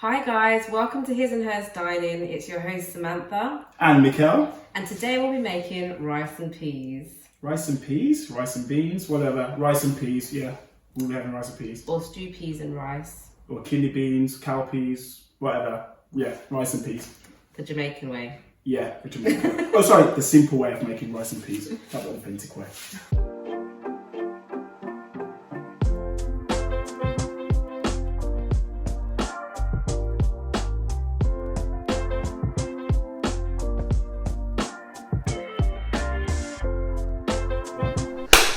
Hi guys, welcome to His and Hers Dining. It's your host Samantha. And Mikkel. And today we'll be making rice and peas. Rice and peas, rice and beans, whatever. Rice and peas, yeah. We'll be having rice and peas. Or stew peas and rice. Or kidney beans, cowpeas, whatever. Yeah, rice and peas. The Jamaican way. Yeah, the Jamaican way. Oh, sorry, the simple way of making rice and peas. Not the authentic way.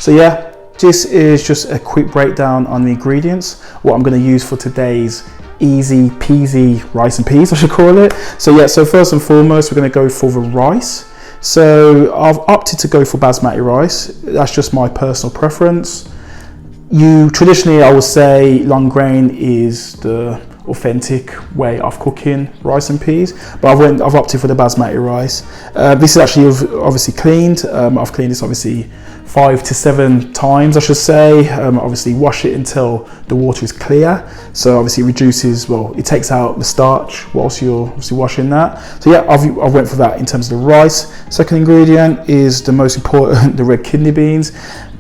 So yeah, this is just a quick breakdown on the ingredients, what I'm going to use for today's easy peasy rice and peas, I should call it. So yeah, so first and foremost, we're going to go for the rice. So I've opted to go for basmati rice. That's just my personal preference. Traditionally, I would say long grain is the authentic way of cooking rice and peas, but I've opted for the basmati rice. This is actually obviously cleaned. I've cleaned this obviously 5 to 7 times, I should say. Obviously wash it until the water is clear, so obviously it reduces, well, it takes out the starch whilst you're obviously washing that. So yeah, I went for that in terms of the rice. Second ingredient is the most important, the red kidney beans.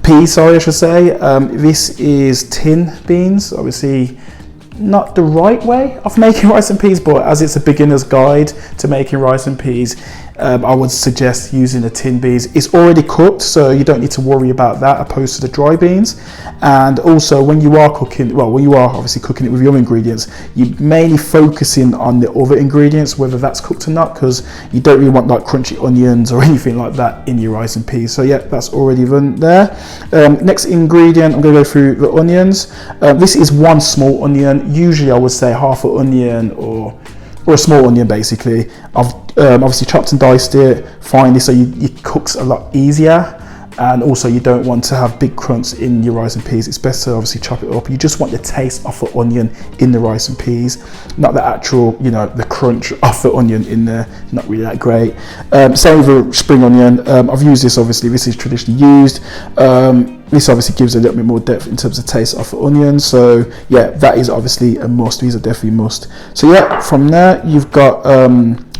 Peas, sorry, I should say. This is tin beans, obviously not the right way of making rice and peas, but as it's a beginner's guide to making rice and peas, I would suggest using the tin beans. It's already cooked, so you don't need to worry about that opposed to the dry beans. And also when you are cooking, well, when you are obviously cooking it with your ingredients, you're mainly focusing on the other ingredients, whether that's cooked or not, because you don't really want like crunchy onions or anything like that in your rice and peas. So yeah, that's already done there. Next ingredient, I'm going to go through the onions. This is 1 small onion. Usually I would say half an onion or a small onion basically. I've obviously chopped and diced it finely so it cooks a lot easier, and also you don't want to have big crunks in your rice and peas. It's best to obviously chop it up. You just want the taste of the onion in the rice and peas, not the actual, the crunch of the onion in there. Not really that great. Same with the spring onion. I've used this, obviously this is traditionally used. This obviously gives a little bit more depth in terms of taste of the onion. So yeah, that is obviously a must. These are definitely a must. So yeah, from there you've got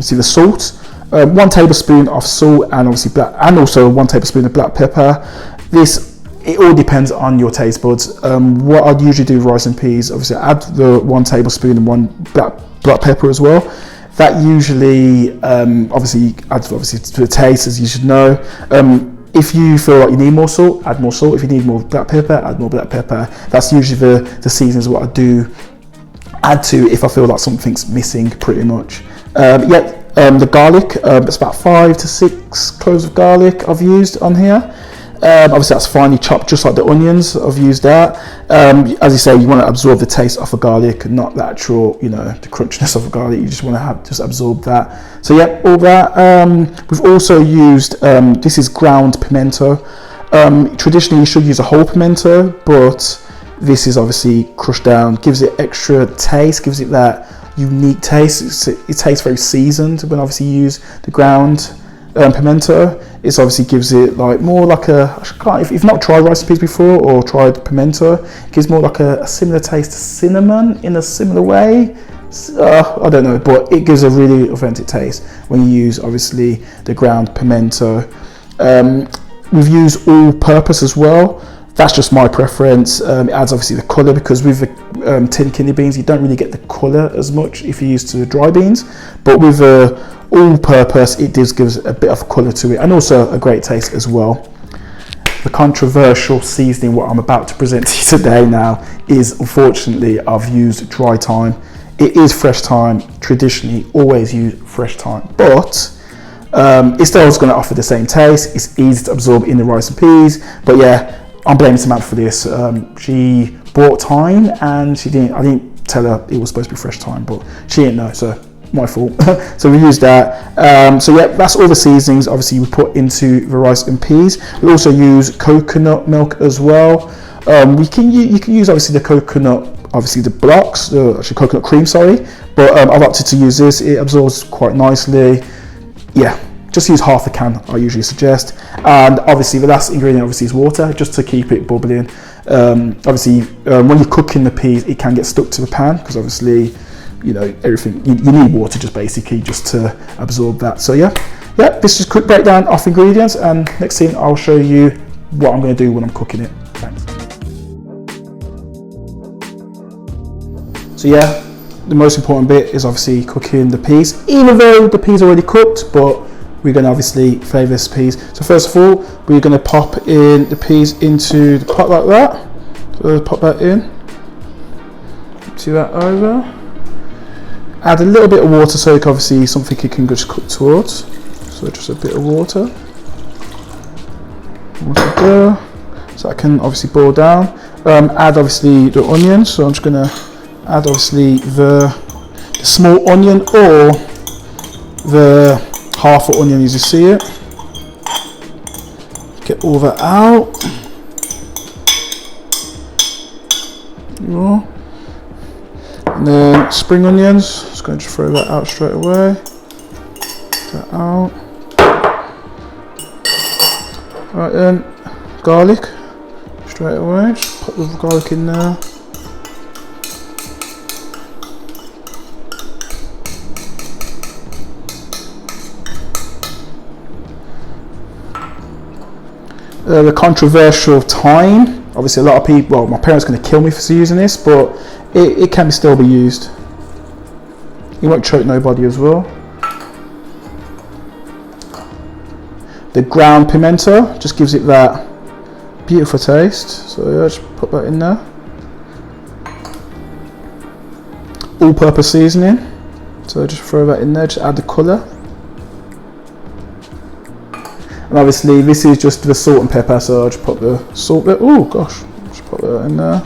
see the salt. 1 tablespoon of salt, and obviously also 1 tablespoon of black pepper. It all depends on your taste buds. What I'd usually do with rice and peas, obviously add the 1 tablespoon and 1 black pepper as well. That usually obviously adds to the taste, as you should know. If you feel like you need more salt, add more salt. If you need more black pepper, add more black pepper. That's usually the seasons what I do add to if I feel like something's missing, pretty much. The garlic, it's about 5 to 6 cloves of garlic I've used on here. Obviously that's finely chopped, just like the onions. I've used that. As you say, you want to absorb the taste of the garlic, not the actual, the crunchiness of the garlic. You just want to absorb that. So yeah, all that. We've also used, this is ground pimento. Traditionally you should use a whole pimento, but this is obviously crushed down, gives it extra taste, gives it that unique taste. It tastes very seasoned when obviously you use the ground pimento. It obviously gives it like more like if you've not tried rice and peas before or tried pimento, it gives more like a similar taste to cinnamon in a similar way. I don't know, but it gives a really authentic taste when you use obviously the ground pimento. We've used all purpose as well. That's just my preference. It adds obviously the colour, because with the tin kidney beans you don't really get the colour as much if you're used to the dry beans, but with all purpose it gives a bit of colour to it, and also a great taste as well. The controversial seasoning what I'm about to present to you today now is, unfortunately, I've used dry thyme. It is fresh thyme. Traditionally always use fresh thyme, but it's still going to offer the same taste. It's easy to absorb in the rice and peas, but yeah, I'm blaming Samantha for this. She bought thyme and I didn't tell her it was supposed to be fresh thyme, but she didn't know, so my fault. So we used that. So yeah, that's all the seasonings obviously we put into the rice and peas. We also use coconut milk as well. You can use obviously the coconut, obviously the blocks, actually coconut cream, sorry, but I've opted to use this. It absorbs quite nicely. Yeah, just use half a can, I usually suggest. And obviously the last ingredient obviously is water, just to keep it bubbling. Obviously when you're cooking the peas, it can get stuck to the pan, because obviously you know, everything. You need water just basically just to absorb that. So yeah, this is a quick breakdown of ingredients, and next thing I'll show you what I'm going to do when I'm cooking it. Thanks. So yeah, the most important bit is obviously cooking the peas, even though the peas are already cooked, but we're going to obviously flavour this peas. So first of all, we're going to pop in the peas into the pot like that. So pop that in, empty that over. Add a little bit of water so obviously something you can just cook towards. So just a bit of water. Water there. So that can obviously boil down. Add obviously the onion. So I'm just going to add obviously the small onion or the half an onion as you see it. Get all that out. And then spring onions, just going to throw that out straight away. Get that out. Right then, garlic, straight away, just pop the garlic in there. The controversial thyme. Obviously a lot of people, well, my parents are going to kill me for using this, but it can still be used. You won't choke nobody as well. The ground pimento just gives it that beautiful taste. So yeah, just put that in there. All-purpose seasoning. So just throw that in there, just add the colour. And obviously this is just the salt and pepper, so I'll just put the salt there. Oh gosh, just put that in there.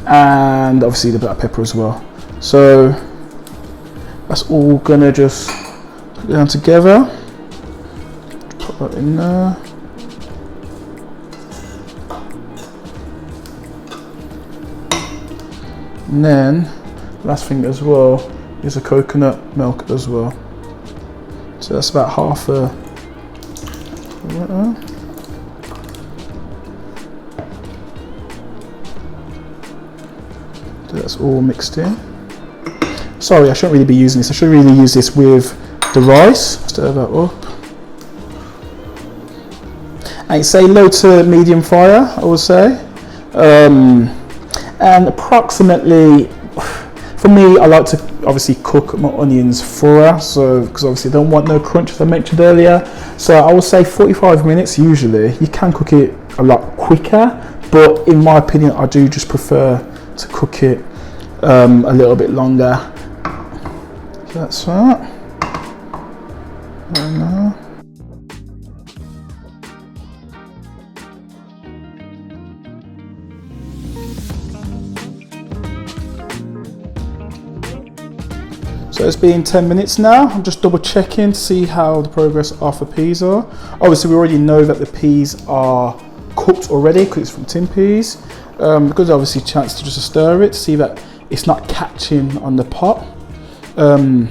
And obviously the black pepper as well. So that's all gonna just put down together. Put that in there. And then last thing as well is the coconut milk as well. So that's about half a. That's all mixed in. Sorry, I shouldn't really be using this. I should really use this with the rice. Stir that up. And say low to medium fire, I would say. And approximately, for me, I like to obviously cook my onions thorough, so because obviously I don't want no crunch as I mentioned earlier. So I would say 45 minutes usually. You can cook it a lot quicker, but in my opinion, I do just prefer to cook it a little bit longer. That's that. And, so it's been 10 minutes now. I'm just double checking to see how the progress of the peas are. Obviously we already know that the peas are cooked already because it's from tin peas. Because obviously chance to just stir it to see that it's not catching on the pot. You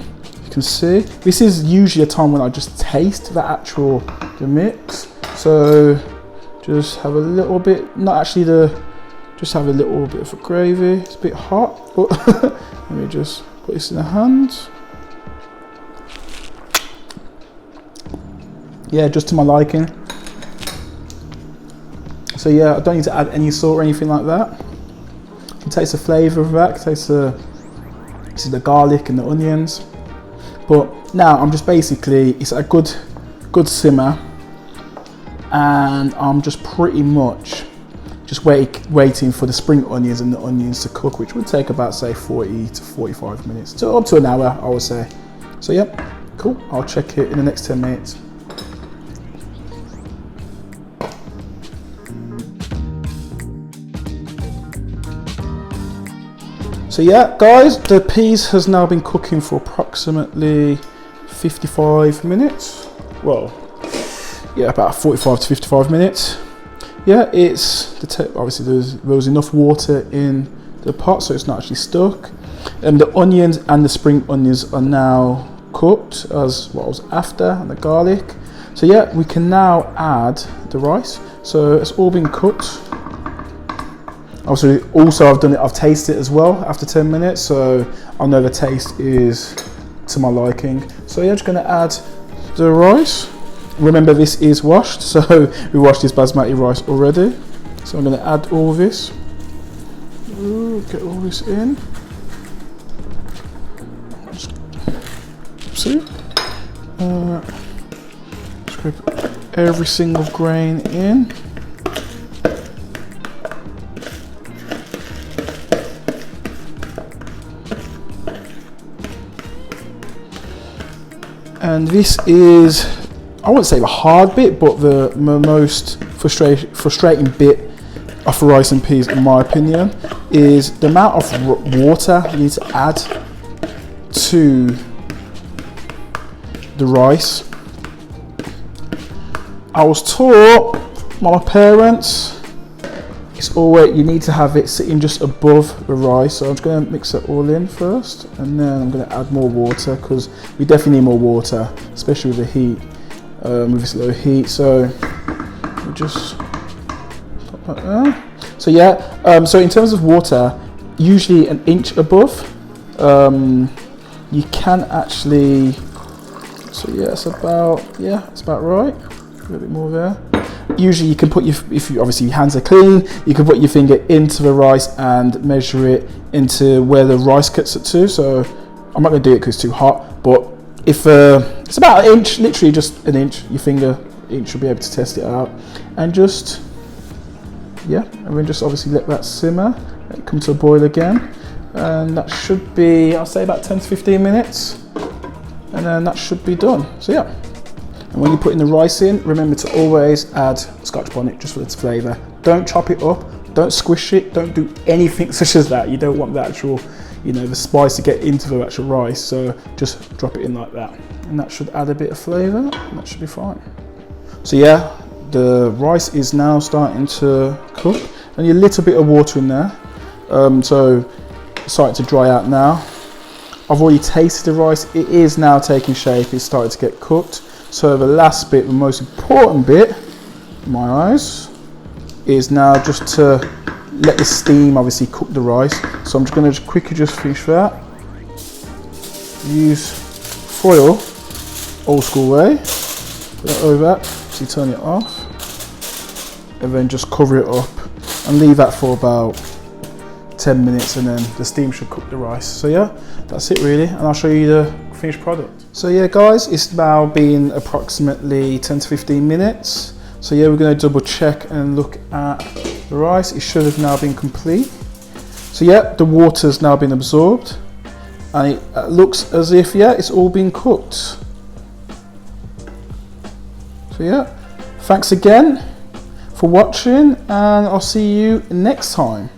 can see this is usually a time when I just taste the mix. So just have a little bit, not actually just have a little bit of a gravy. It's a bit hot, but let me just put this in the hands. Yeah, just to my liking. So yeah, I don't need to add any salt or anything like that. You can taste the flavour of that. You can taste the garlic and the onions. But now I'm just basically, it's a good simmer, and I'm just pretty much just waiting for the spring onions and the onions to cook, which would take about say 40 to 45 minutes, to up to an hour, I would say. So yep, cool. I'll check it in the next 10 minutes. So yeah, guys, the peas has now been cooking for approximately 55 minutes. Well, yeah, about 45 to 55 minutes. Yeah, it's obviously there was enough water in the pot, so it's not actually stuck. And the onions and the spring onions are now cooked as what I was after, and the garlic. So yeah, we can now add the rice. So it's all been cooked. Obviously, also I've tasted it as well after 10 minutes, so I know the taste is to my liking. So yeah, just gonna add the rice. Remember, this is washed, so we washed this basmati rice already. So I'm gonna add all this. Ooh, get all this in. See? Scrape every single grain in. And this is, I wouldn't say the hard bit, but the most frustrating bit of rice and peas, in my opinion, is the amount of water you need to add to the rice. I was taught by my parents, it's always, you need to have it sitting just above the rice. So I'm just going to mix it all in first, and then I'm going to add more water, because we definitely need more water, especially with the heat, with this low heat. So we just pop that there. So yeah, so in terms of water, usually an inch above. You can actually, so yeah, it's about right. A little bit more there. Usually you can put if you obviously your hands are clean, you can put your finger into the rice and measure it into where the rice cuts it to. So I'm not going to do it because it's too hot, but if it's about an inch, literally just an inch, your finger inch should be able to test it out. And just, yeah, and then just obviously let that simmer, let it come to a boil again. And that should be, I'll say about 10 to 15 minutes. And then that should be done. So yeah. And when you're putting the rice in, remember to always add Scotch bonnet just for its flavour. Don't chop it up, don't squish it, don't do anything such as that. You don't want the actual, the spice to get into the actual rice. So just drop it in like that. And that should add a bit of flavour, and that should be fine. So yeah, the rice is now starting to cook. And a little bit of water in there. So it's starting to dry out now. I've already tasted the rice. It is now taking shape. It's starting to get cooked. So the last bit, the most important bit, in my eyes, is now just to let the steam obviously cook the rice. So I'm just going to quickly just finish that. Use foil, old school way. Put that over that, so you turn it off. And then just cover it up and leave that for about 10 minutes, and then the steam should cook the rice. So yeah, that's it really, and I'll show you the finished product. So yeah guys, it's now been approximately 10 to 15 minutes. So yeah, we're going to double check and look at the rice. It should have now been complete. So yeah, the water's now been absorbed, and it looks as if, yeah, it's all been cooked. So yeah, thanks again for watching, and I'll see you next time.